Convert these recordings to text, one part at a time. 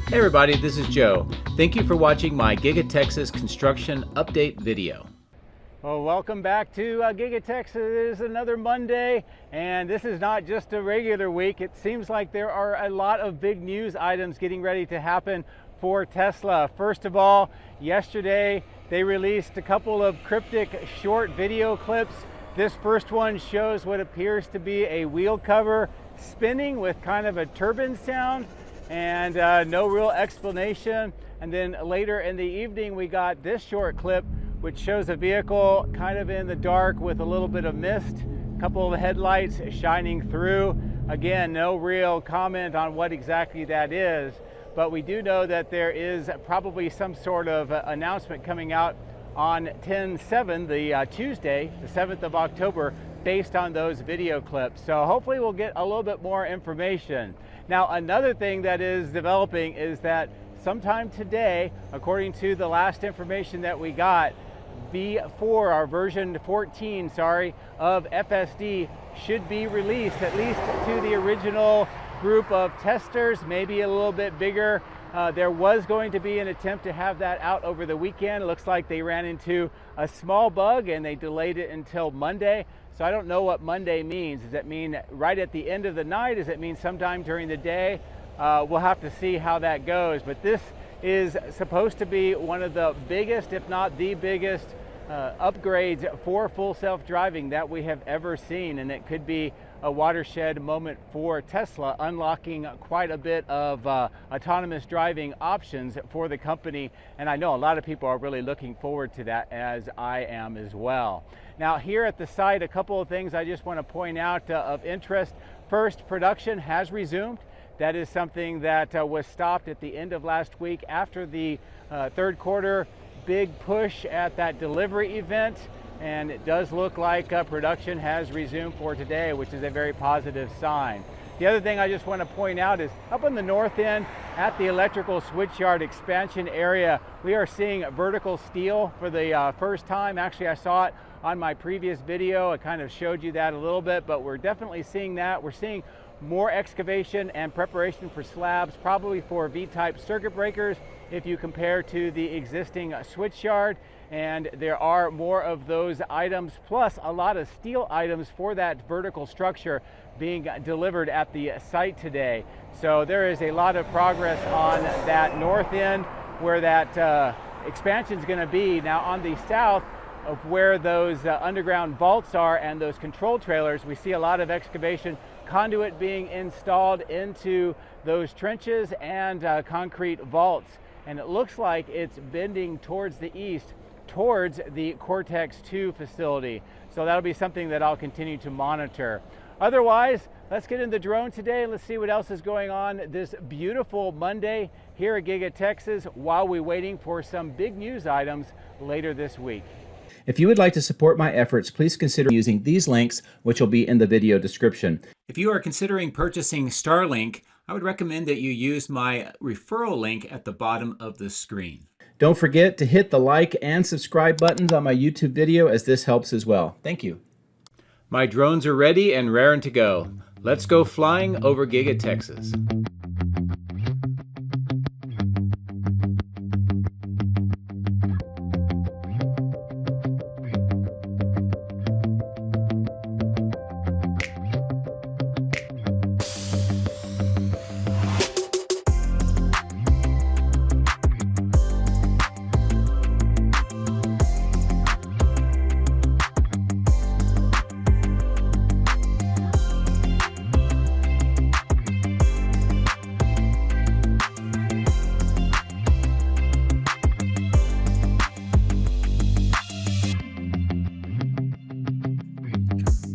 Hey everybody, this is Joe. Thank you for watching my Giga-Texas construction update video. Well, welcome back to Giga-Texas. It is another Monday, and this is not just a regular week. It seems like there are a lot of big news items getting ready to happen for Tesla. First of all, yesterday they released a couple of cryptic short video clips. This first one shows what appears to be a wheel cover spinning with kind of a turbine sound, and no real explanation. And then later in the evening we got this short clip which shows a vehicle kind of in the dark with a little bit of mist, a couple of headlights shining through. Again, no real comment on what exactly that is, but we do know that there is probably some sort of announcement coming out on 10/7, the Tuesday, the 7th of October, based on those video clips. So hopefully we'll get a little bit more information. Now, another thing that is developing is that sometime today, according to the last information that we got, V4, our version 14, of FSD should be released, at least to the original group of testers, maybe a little bit bigger. There was going to be an attempt to have that out over the weekend. It looks like they ran into a small bug and they delayed it until Monday. So I don't know what Monday means. Does that mean right at the end of the night? Does it mean sometime during the day? We'll have to see how that goes. But this is supposed to be one of the biggest, if not the biggest, upgrades for full self-driving that we have ever seen. And it could be a watershed moment for Tesla, unlocking quite a bit of autonomous driving options for the company. And I know a lot of people are really looking forward to that, as I am as well. Now, here at the site, a couple of things I just want to point out of interest. First, production has resumed. That is something that was stopped at the end of last week after the third quarter big push at that delivery event. And it does look like production has resumed for today, which is a very positive sign. The other thing I just want to point out is up on the north end at the electrical switchyard expansion area, we are seeing vertical steel for the first time. Actually, I saw it on my previous video. I kind of showed you that a little bit, but we're definitely seeing that. We're seeing more excavation and preparation for slabs, probably for V-type circuit breakers if you compare to the existing switchyard. And there are more of those items, plus a lot of steel items for that vertical structure being delivered at the site today. So there is a lot of progress on that north end where that expansion is going to be. Now on the south of where those underground vaults are and those control trailers, we see a lot of excavation, conduit being installed into those trenches and concrete vaults. And it looks like it's bending towards the east, towards the Cortex 2 facility. So that'll be something that I'll continue to monitor. Otherwise, let's get in the drone today. Let's see what else is going on this beautiful Monday here at Giga-Texas while we're waiting for some big news items later this week. If you would like to support my efforts, please consider using these links, which will be in the video description. If you are considering purchasing Starlink, I would recommend that you use my referral link at the bottom of the screen. Don't forget to hit the like and subscribe buttons on my YouTube video, as this helps as well. Thank you. My drones are ready and raring to go. Let's go flying over Giga-Texas.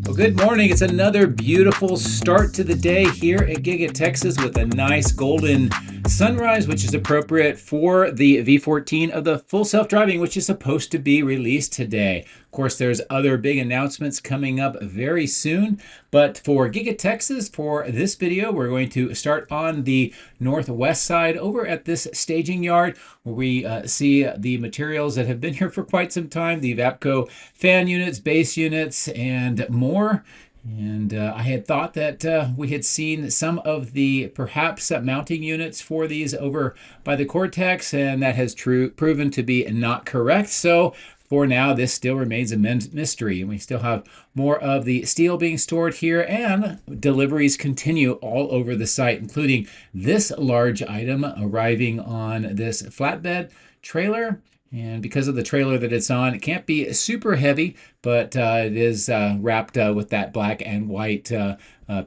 Well, good morning. It's another beautiful start to the day here at Giga-Texas with a nice golden sunrise, which is appropriate for the V14 of the full self-driving, which is supposed to be released today. Of course, there's other big announcements coming up very soon, but for Giga-Texas, for this video, we're going to start on the northwest side over at this staging yard where we see the materials that have been here for quite some time, the Vapco fan units, base units, and more. And I had thought that we had seen some of the perhaps mounting units for these over by the Cortex, and that has proven to be not correct. So for now, this still remains a mystery, and we still have more of the steel being stored here, and deliveries continue all over the site, including this large item arriving on this flatbed trailer. And because of the trailer that it's on, it can't be super heavy, but it is wrapped with that black and white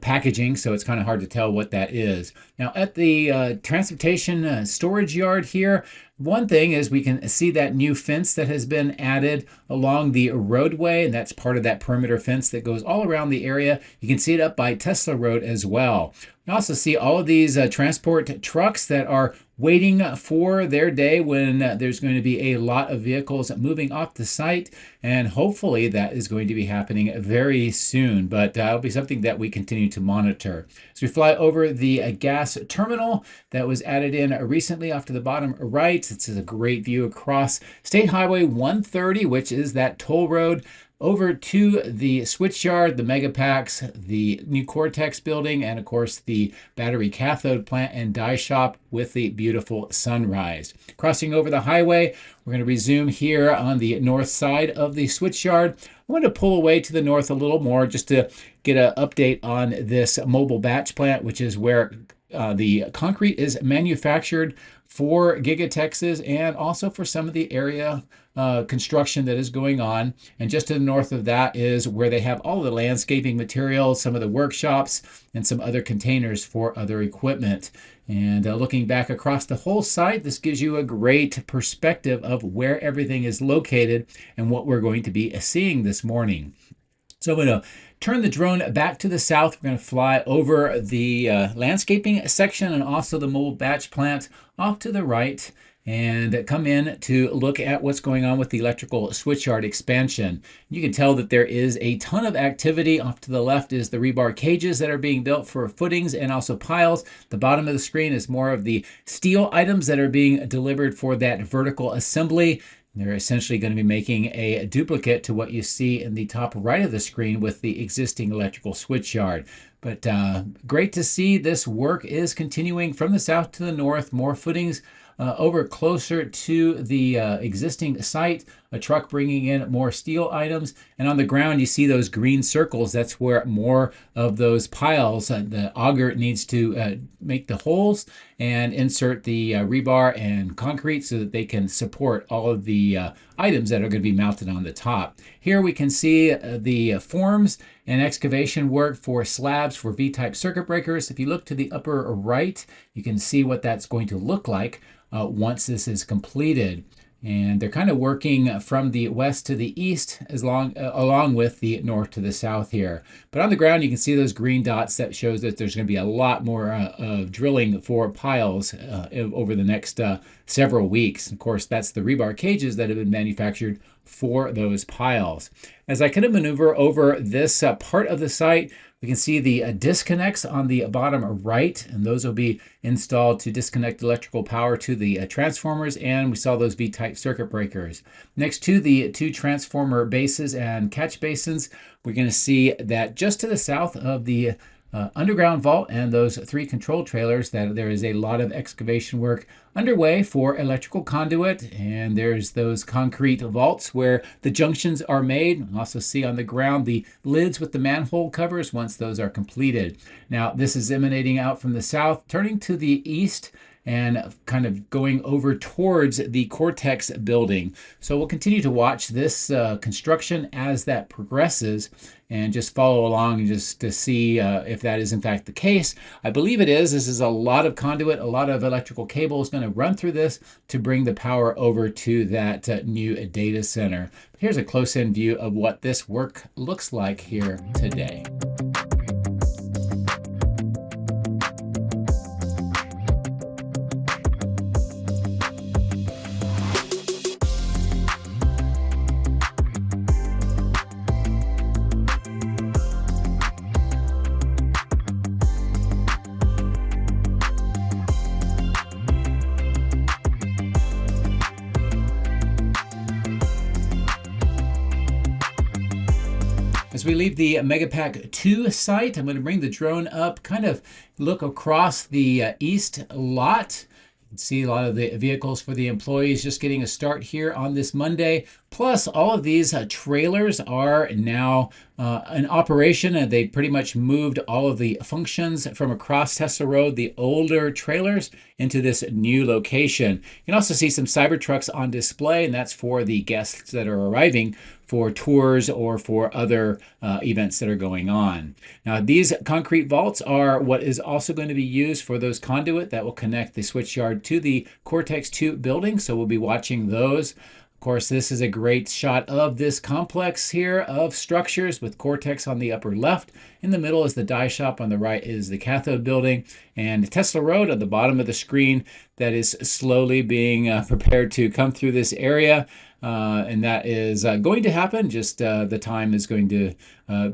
packaging, so it's kind of hard to tell what that is. Now at the transportation storage yard here, one thing is we can see that new fence that has been added along the roadway, and that's part of that perimeter fence that goes all around the area. You can see it up by Tesla Road as well. You also see all of these transport trucks that are waiting for their day when there's going to be a lot of vehicles moving off the site, and hopefully that is going to be happening very soon, but it'll be something that we continue to monitor. So we fly over the gas terminal that was added in recently off to the bottom right. This is a great view across State Highway 130, which is that toll road, over to the Switchyard, the Megapacks, the new Cortex building, and of course the battery cathode plant and die shop with the beautiful sunrise. Crossing over the highway, we're going to resume here on the north side of the Switchyard. I'm going to pull away to the north a little more just to get an update on this mobile batch plant, which is where the concrete is manufactured for Giga-Texas and also for some of the area construction that is going on. And just to the north of that is where they have all the landscaping materials, some of the workshops, and some other containers for other equipment. And looking back across the whole site, this gives you a great perspective of where everything is located and what we're going to be seeing this morning. So I'm going to turn the drone back to the south. We're going to fly over the landscaping section and also the mobile batch plant off to the right and come in to look at what's going on with the electrical switchyard expansion. You can tell that there is a ton of activity. Off to the left is the rebar cages that are being built for footings and also piles. The bottom of the screen is more of the steel items that are being delivered for that vertical assembly. They're essentially going to be making a duplicate to what you see in the top right of the screen with the existing electrical switchyard. But great to see this work is continuing from the south to the north. More footings over closer to the existing site, a truck bringing in more steel items, and on the ground you see those green circles. That's where more of those piles, the auger needs to make the holes and insert the rebar and concrete so that they can support all of the items that are going to be mounted on the top. Here we can see the forms and excavation work for slabs for V-type circuit breakers. If you look to the upper right, you can see what that's going to look like once this is completed. And they're kind of working from the west to the east along with the north to the south here. But on the ground, you can see those green dots. That shows that there's going to be a lot more drilling for piles over the next several weeks. Of course, that's the rebar cages that have been manufactured for those piles. As I kind of maneuver over this part of the site, we can see the disconnects on the bottom right, and those will be installed to disconnect electrical power to the transformers, and we saw those V-type circuit breakers. Next to the two transformer bases and catch basins, we're going to see that just to the south of the underground vault and those three control trailers that there is a lot of excavation work underway for electrical conduit, and there's those concrete vaults where the junctions are made. You also see on the ground the lids with the manhole covers once those are completed. Now this is emanating out from the south, turning to the east and kind of going over towards the Cortex building. So we'll continue to watch this construction as that progresses and just follow along just to see if that is in fact the case. I believe it is. This is a lot of conduit, a lot of electrical cables going to run through this to bring the power over to that new data center. Here's a close-in view of what this work looks like here today. As we leave the Megapack 2 site, I'm going to bring the drone up, kind of look across the east lot. You can see a lot of the vehicles for the employees just getting a start here on this Monday. Plus, all of these trailers are now in operation, and they pretty much moved all of the functions from across Tesla Road, the older trailers, into this new location. You can also see some Cybertrucks on display, and that's for the guests that are arriving for tours or for other events that are going on. Now, these concrete vaults are what is also going to be used for those conduit that will connect the Switchyard to the Cortex 2 building, so we'll be watching those. Of course, this is a great shot of this complex here of structures with Cortex on the upper left. In the middle is the die shop. On the right is the cathode building. And Tesla Road at the bottom of the screen that is slowly being prepared to come through this area. And that is going to happen. Just the time is going to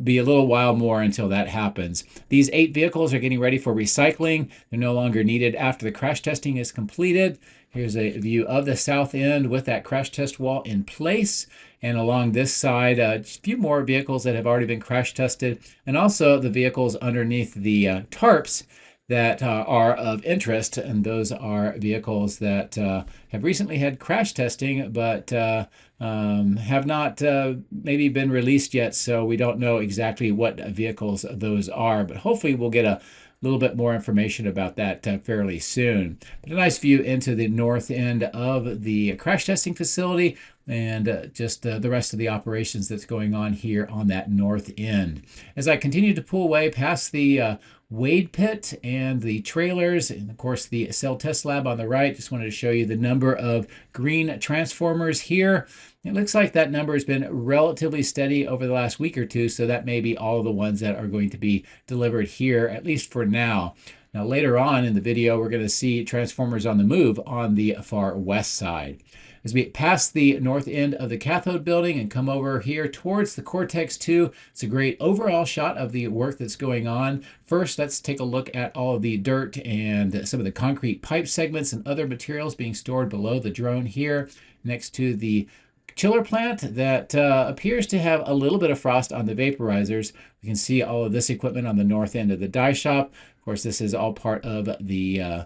be a little while more until that happens. These 8 vehicles are getting ready for recycling. They're no longer needed after the crash testing is completed. Here's a view of the south end with that crash test wall in place. And along this side, a few more vehicles that have already been crash tested. And also the vehicles underneath the tarps that are of interest. And those are vehicles that have recently had crash testing, but have not maybe been released yet. So we don't know exactly what vehicles those are. But hopefully we'll get a little bit more information about that fairly soon. But a nice view into the north end of the crash testing facility and just the rest of the operations that's going on here on that north end. As I continue to pull away past the Wade pit and the trailers, and of course the cell test lab on the right, just wanted to show you the number of green transformers here. It looks like that number has been relatively steady over the last week or two, so that may be all of the ones that are going to be delivered here, at least for now. Now later on in the video, we're going to see transformers on the move on the far west side. As we pass the north end of the cathode building and come over here towards the Cortex 2, it's a great overall shot of the work that's going on. First, let's take a look at all of the dirt and some of the concrete pipe segments and other materials being stored below the drone here next to the chiller plant that appears to have a little bit of frost on the vaporizers. We can see all of this equipment on the north end of the die shop. Of course, this is all part of the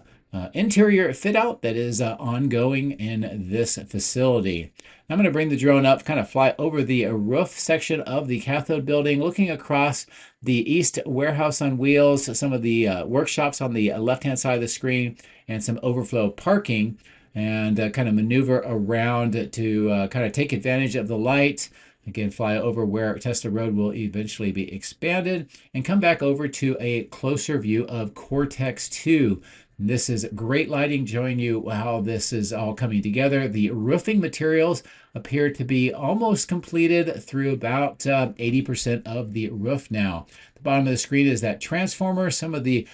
interior fit out that is ongoing in this facility. I'm going to bring the drone up, kind of fly over the roof section of the cathode building, looking across the east warehouse on wheels, some of the workshops on the left-hand side of the screen, and some overflow parking, and kind of maneuver around to kind of take advantage of the light. Again, fly over where Tesla Road will eventually be expanded, and come back over to a closer view of Cortex 2. This is great lighting, showing you how this is all coming together. The roofing materials appear to be almost completed through about 80% of the roof now. The bottom of the screen is that transformer, some of the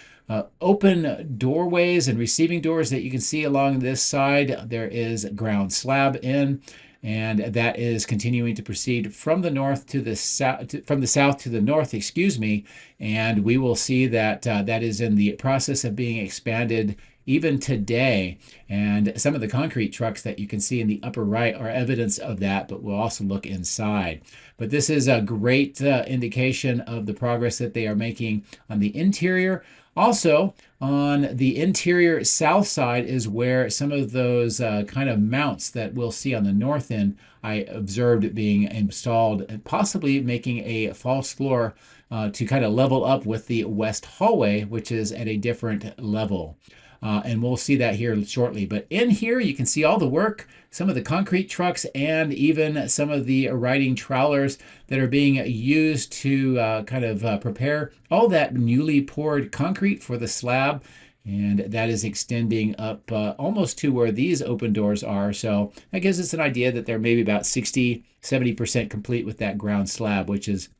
open doorways and receiving doors that you can see along this side. There is ground slab in, and that is continuing to proceed from the north to the south, from the south to the north, excuse me. And we will see that that is in the process of being expanded even today. And some of the concrete trucks that you can see in the upper right are evidence of that, but we'll also look inside. But this is a great indication of the progress that they are making on the interior. Also, on the interior south side is where some of those kind of mounts that we'll see on the north end I observed being installed, possibly making a false floor to kind of level up with the west hallway, which is at a different level. And we'll see that here shortly. But in here, you can see all the work, some of the concrete trucks, and even some of the riding trawlers that are being used to kind of prepare all that newly poured concrete for the slab. And that is extending up almost to where these open doors are. So that gives us an idea that they're maybe about 60–70% complete with that ground slab, which is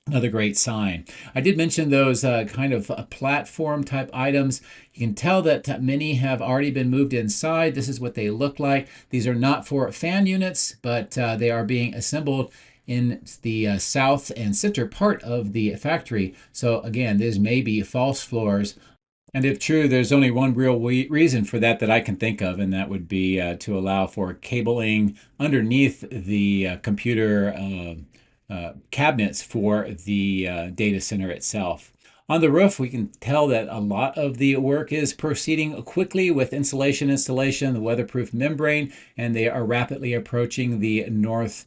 another great sign. I did mention those kind of platform type items. You can tell that many have already been moved inside. This is what they look like. These are not for fan units, but they are being assembled in the south and center part of the factory. So again, these may be false floors. And if true, there's only one real reason for that I can think of, and that would be to allow for cabling underneath the computer cabinets for the data center itself. On the roof, we can tell that a lot of the work is proceeding quickly with insulation installation, the weatherproof membrane, and they are rapidly approaching the north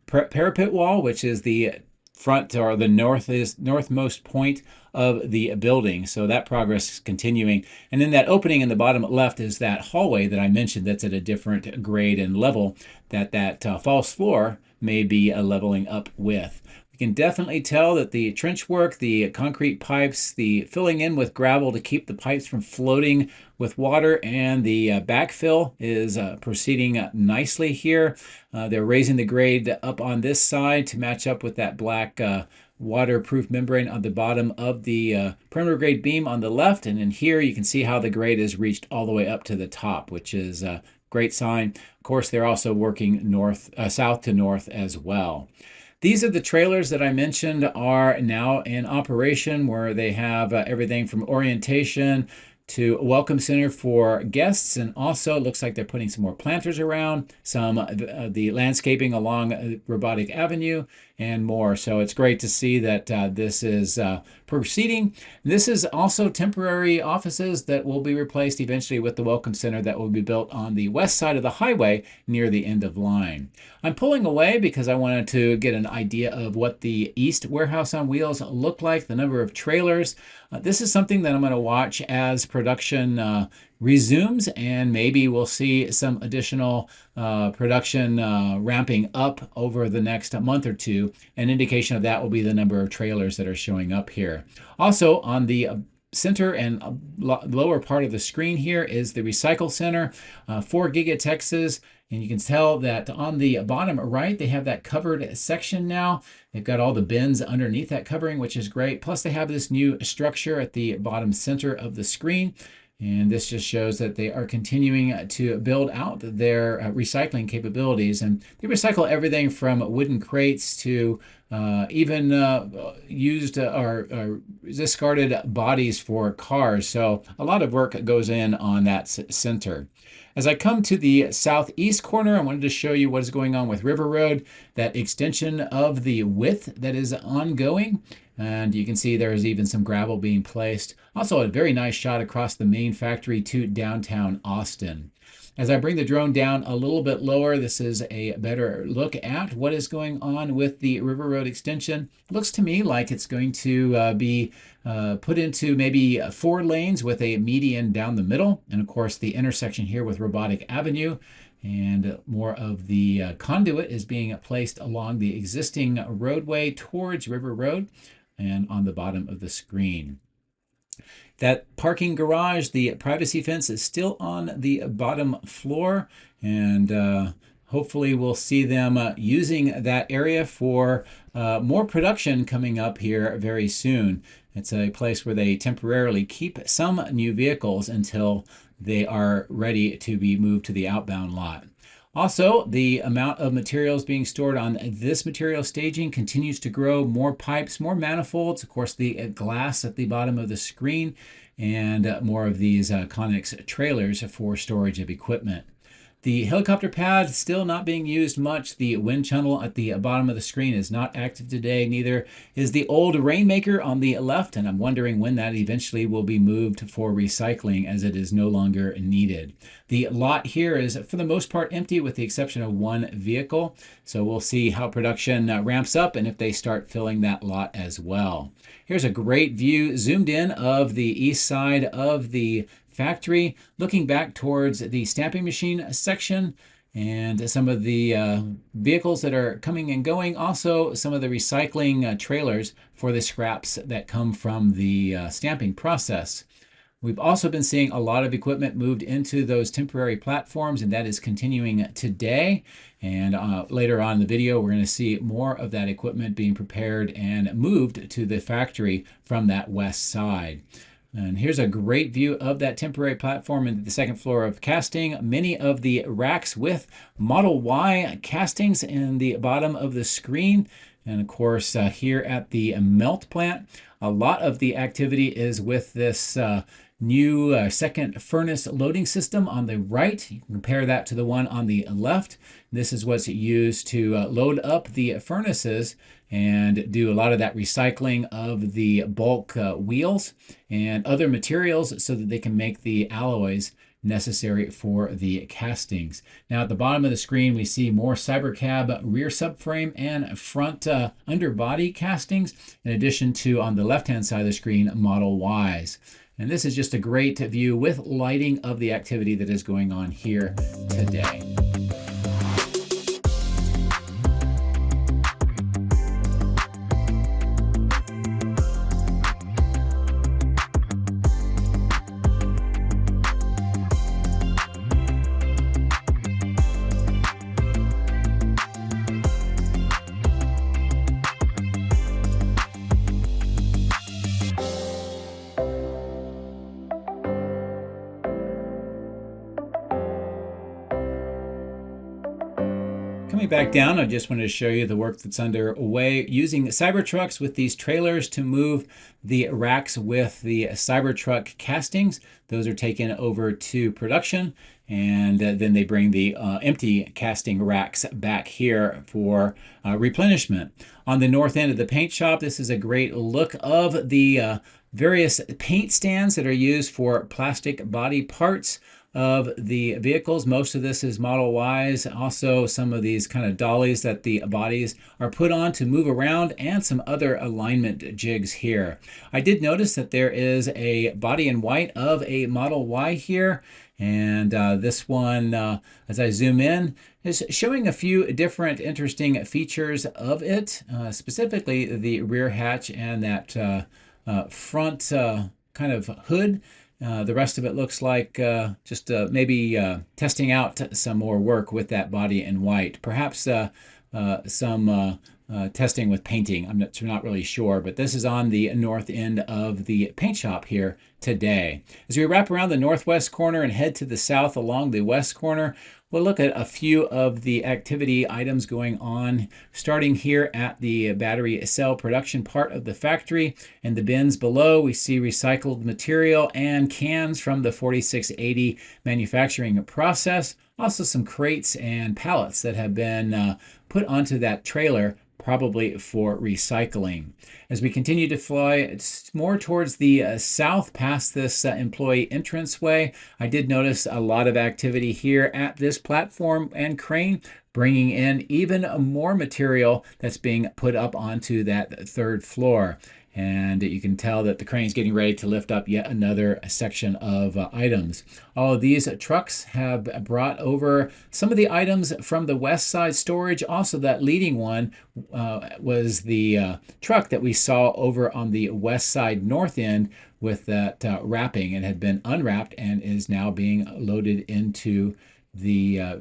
parapet wall, which is the front or the northmost point of the building. So that progress is continuing. And then that opening in the bottom left is that hallway that I mentioned that's at a different grade and level that false floor may be leveling up with. We can definitely tell that the trench work, the concrete pipes, the filling in with gravel to keep the pipes from floating with water, and the backfill is proceeding nicely here. They're raising the grade up on this side to match up with that black waterproof membrane on the bottom of the perimeter grade beam on the left. And in here you can see how the grade is reached all the way up to the top, which is a great sign. Of course, they're also working south to north as well. These are the trailers that I mentioned are now in operation, where they have everything from orientation to a welcome center for guests, and also it looks like they're putting some more planters around, some the landscaping along Robotic Avenue, and more. So it's great to see that this is proceeding. This is also temporary offices that will be replaced eventually with the welcome center that will be built on the west side of the highway near the end of line. I'm pulling away because I wanted to get an idea of what the East Warehouse on Wheels look like, the number of trailers. This is something that I'm going to watch as production resumes, and maybe we'll see some additional production ramping up over the next month or two. An indication of that will be the number of trailers that are showing up here. Also on the center and lower part of the screen here is the recycle center for Giga-Texas. And you can tell that on the bottom right, they have that covered section now. They've got all the bins underneath that covering, which is great. Plus they have this new structure at the bottom center of the screen. And this just shows that they are continuing to build out their recycling capabilities. And they recycle everything from wooden crates to even used or discarded bodies for cars. So a lot of work goes in on that center. As I come to the southeast corner, I wanted to show you what is going on with River Road, that extension of the width that is ongoing. And you can see there's even some gravel being placed. Also a very nice shot across the main factory to downtown Austin. As I bring the drone down a little bit lower, this is a better look at what is going on with the River Road extension. It looks to me like it's going to be put into maybe 4 lanes with a median down the middle. And of course the intersection here with Robotic Avenue, and more of the conduit is being placed along the existing roadway towards River Road and on the bottom of the screen. That parking garage, the privacy fence, is still on the bottom floor, and hopefully we'll see them using that area for more production coming up here very soon. It's a place where they temporarily keep some new vehicles until they are ready to be moved to the outbound lot. Also, the amount of materials being stored on this material staging continues to grow. More pipes, more manifolds, of course the glass at the bottom of the screen, and more of these Connex trailers for storage of equipment. The helicopter pad still not being used much. The wind tunnel at the bottom of the screen is not active today. Neither is the old Rainmaker on the left, and I'm wondering when that eventually will be moved for recycling, as it is no longer needed. The lot here is for the most part empty with the exception of one vehicle. So we'll see how production ramps up and if they start filling that lot as well. Here's a great view zoomed in of the east side of the factory, looking back towards the stamping machine section and some of the vehicles that are coming and going. Also some of the recycling trailers for the scraps that come from the stamping process. We've also been seeing a lot of equipment moved into those temporary platforms, and that is continuing today. And later on in the video, we're going to see more of that equipment being prepared and moved to the factory from that west side. And here's a great view of that temporary platform into the second floor of casting. Many of the racks with Model Y castings in the bottom of the screen. And of course, here at the melt plant, a lot of the activity is with this new second furnace loading system on the right. You can compare that to the one on the left. This is what's used to load up the furnaces and do a lot of that recycling of the bulk wheels and other materials so that they can make the alloys necessary for the castings. Now at the bottom of the screen we see more Cybercab rear subframe and front underbody castings, in addition to, on the left hand side of the screen, Model Ys. And this is just a great view with lighting of the activity that is going on here today. Coming back down, I just wanted to show you the work that's underway using Cybertrucks with these trailers to move the racks with the Cybertruck castings. Those are taken over to production, and then they bring the empty casting racks back here for replenishment. On the north end of the paint shop, this is a great look of the various paint stands that are used for plastic body parts of the vehicles. Most of this is Model Ys, also some of these kind of dollies that the bodies are put on to move around, and some other alignment jigs here. I did notice that there is a body in white of a Model Y here, and this one, as I zoom in, is showing a few different interesting features of it, specifically the rear hatch and that front kind of hood. The rest of it looks like just maybe testing out some more work with that body in white. Perhaps some testing with painting. I'm not really sure, but this is on the north end of the paint shop here today. As we wrap around the northwest corner and head to the south along the west corner, we'll look at a few of the activity items going on, starting here at the battery cell production part of the factory. In the bins below, we see recycled material and cans from the 4680 manufacturing process. Also some crates and pallets that have been put onto that trailer, probably for recycling. As we continue to fly more towards the south past this employee entranceway, I did notice a lot of activity here at this platform and crane, bringing in even more material that's being put up onto that third floor. And you can tell that the crane is getting ready to lift up yet another section of items. All of these trucks have brought over some of the items from the west side storage. Also, that leading one was the truck that we saw over on the west side north end with that wrapping. It had been unwrapped and is now being loaded into the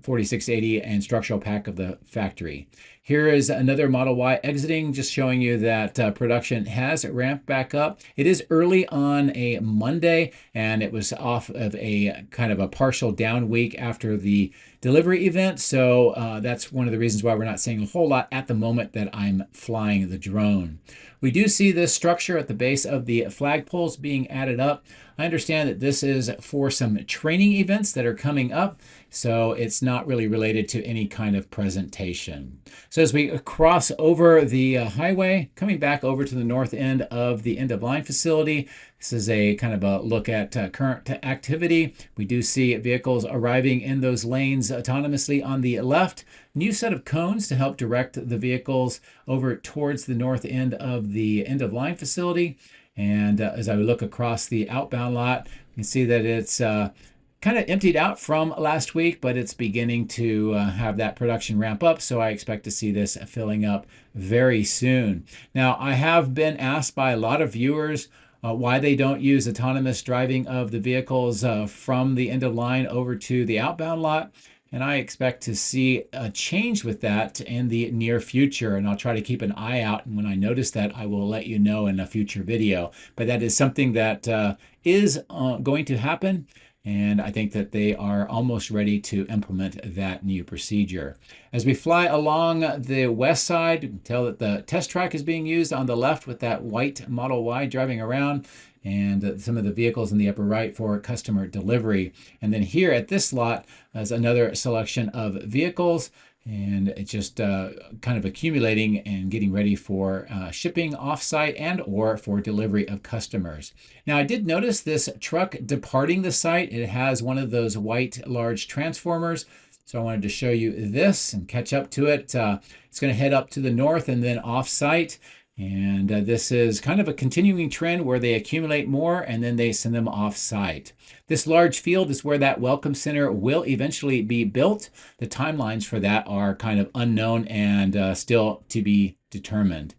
4680 and structural pack of the factory. Here is another Model Y exiting, just showing you that production has ramped back up. It is early on a Monday, and it was off of a kind of a partial down week after the delivery event. So that's one of the reasons why we're not seeing a whole lot at the moment that I'm flying the drone. We do see this structure at the base of the flagpoles being added up. I understand that this is for some training events that are coming up, so it's not really related to any kind of presentation. So as we cross over the highway, coming back over to the north end of the end-of-line facility, this is a kind of a look at current activity. We do see vehicles arriving in those lanes autonomously on the left. New set of cones to help direct the vehicles over towards the north end of the end-of-line facility. And as I look across the outbound lot, you can see that it's kind of emptied out from last week, but it's beginning to have that production ramp up. So I expect to see this filling up very soon. Now, I have been asked by a lot of viewers why they don't use autonomous driving of the vehicles from the end of line over to the outbound lot. And I expect to see a change with that in the near future. And I'll try to keep an eye out. And when I notice that, I will let you know in a future video. But that is something that is going to happen. and I think that they are almost ready to implement that new procedure. As we fly along the west side, you can tell that the test track is being used on the left with that white Model Y driving around, and some of the vehicles in the upper right for customer delivery. And then here at this lot is another selection of vehicles, and it's just kind of accumulating and getting ready for shipping offsite and or for delivery of customers. Now, I did notice this truck departing the site. It has one of those white large transformers. So I wanted to show you this and catch up to it. It's going to head up to the north and then off-site. And this is kind of a continuing trend where they accumulate more and then they send them off-site. This large field is where that welcome center will eventually be built. The timelines for that are kind of unknown and still to be determined.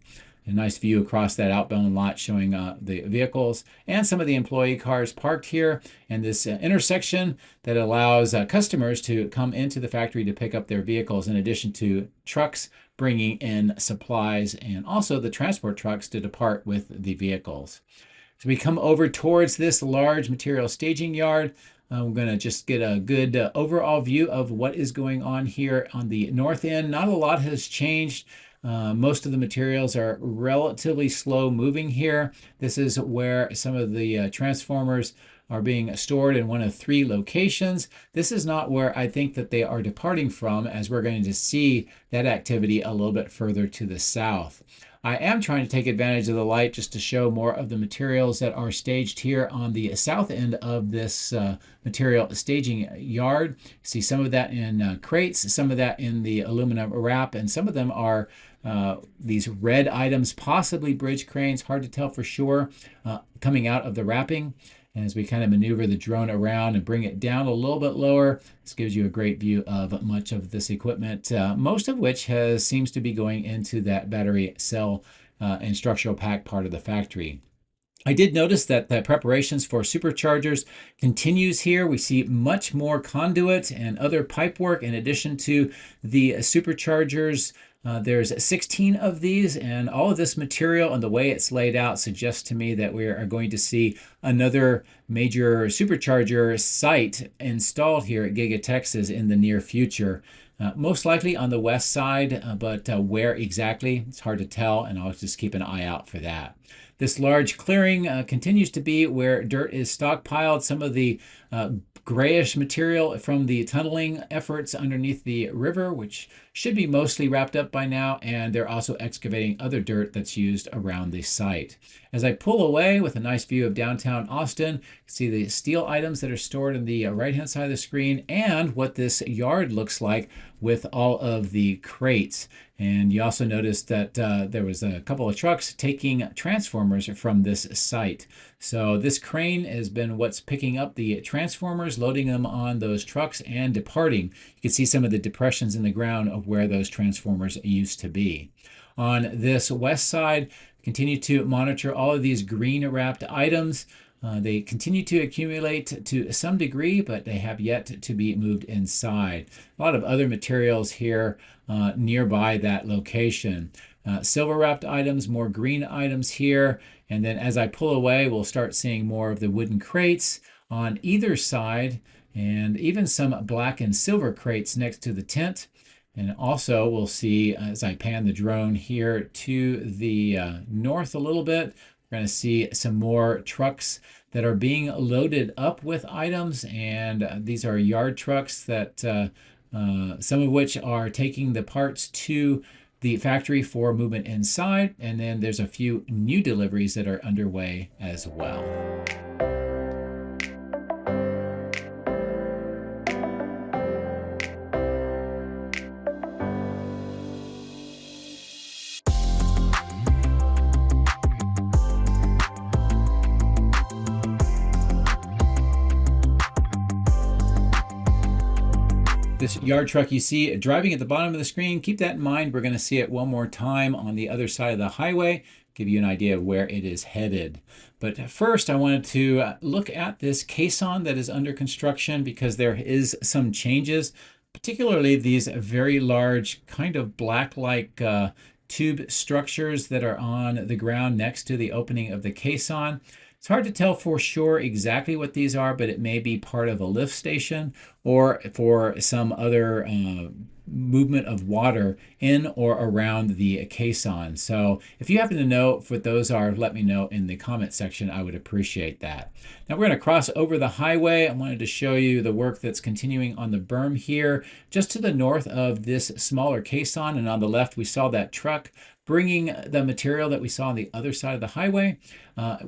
A nice view across that outbound lot showing the vehicles and some of the employee cars parked here, and this intersection that allows customers to come into the factory to pick up their vehicles, in addition to trucks bringing in supplies and also the transport trucks to depart with the vehicles. So we come over towards this large material staging yard. We're going to just get a good overall view of what is going on here on the north end. Not a lot has changed. Most of the materials are relatively slow moving here. This is where some of the transformers are being stored in one of 3 locations. This is not where I think that they are departing from, as we're going to see that activity a little bit further to the south. I am trying to take advantage of the light just to show more of the materials that are staged here on the south end of this material staging yard. See some of that in crates, some of that in the aluminum wrap, and some of them are these red items, possibly bridge cranes, hard to tell for sure, coming out of the wrapping. And as we kind of maneuver the drone around and bring it down a little bit lower, this gives you a great view of much of this equipment, most of which seems to be going into that battery cell and structural pack part of the factory. I did notice that the preparations for superchargers continues here. We see much more conduit and other pipe work in addition to the superchargers. There's 16 of these, and all of this material and the way it's laid out suggests to me that we are going to see another major supercharger site installed here at Giga-Texas in the near future. Most likely on the west side, but where exactly, it's hard to tell, and I'll just keep an eye out for that. This large clearing continues to be where dirt is stockpiled. Some of the grayish material from the tunneling efforts underneath the river, which should be mostly wrapped up by now, and they're also excavating other dirt that's used around the site. As I pull away with a nice view of downtown Austin, you can see the steel items that are stored in the right-hand side of the screen and what this yard looks like with all of the crates. And you also noticed that there was a couple of trucks taking transformers from this site. So this crane has been what's picking up the transformers, loading them on those trucks and departing. You can see some of the depressions in the ground of where those transformers used to be. On this west side, continue to monitor all of these green wrapped items. They continue to accumulate to some degree, but they have yet to be moved inside. A lot of other materials here nearby that location. Silver wrapped items, more green items here. And then as I pull away, we'll start seeing more of the wooden crates on either side, and even some black and silver crates next to the tent. And also we'll see, as I pan the drone here to the north a little bit, we're going to see some more trucks that are being loaded up with items, and these are yard trucks that some of which are taking the parts to the factory for movement inside, and then there's a few new deliveries that are underway as well. This yard truck you see driving at the bottom of the screen, keep that in mind. We're going to see it one more time on the other side of the highway, give you an idea of where it is headed. But first, I wanted to look at this caisson that is under construction, because there is some changes, particularly these very large kind of black-like tube structures that are on the ground next to the opening of the caisson. It's hard to tell for sure exactly what these are, but it may be part of a lift station or for some other movement of water in or around the caisson. So if you happen to know what those are, let me know in the comment section. I would appreciate that. Now we're going to cross over the highway. I wanted to show you the work that's continuing on the berm here, just to the north of this smaller caisson. And on the left, we saw that truck bringing the material that we saw on the other side of the highway.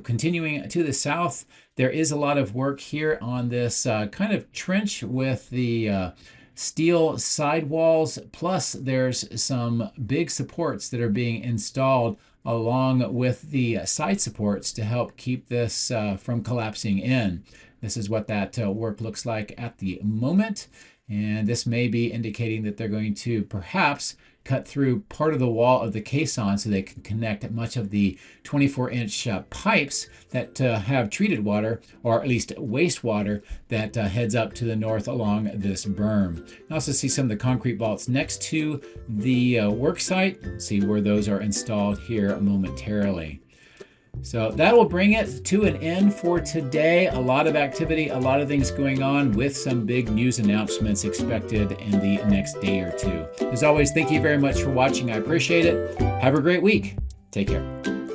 Continuing to the south, there is a lot of work here on this kind of trench with the steel sidewalls, plus there's some big supports that are being installed along with the side supports to help keep this from collapsing in. This is what that work looks like at the moment, and this may be indicating that they're going to perhaps cut through part of the wall of the caisson so they can connect much of the 24-inch pipes that have treated water, or at least wastewater, that heads up to the north along this berm. You also see some of the concrete vaults next to the work site. See where those are installed here momentarily. So that will bring it to an end for today. A lot of activity, a lot of things going on, with some big news announcements expected in the next day or two. As always, thank you very much for watching. I appreciate it. Have a great week. Take care.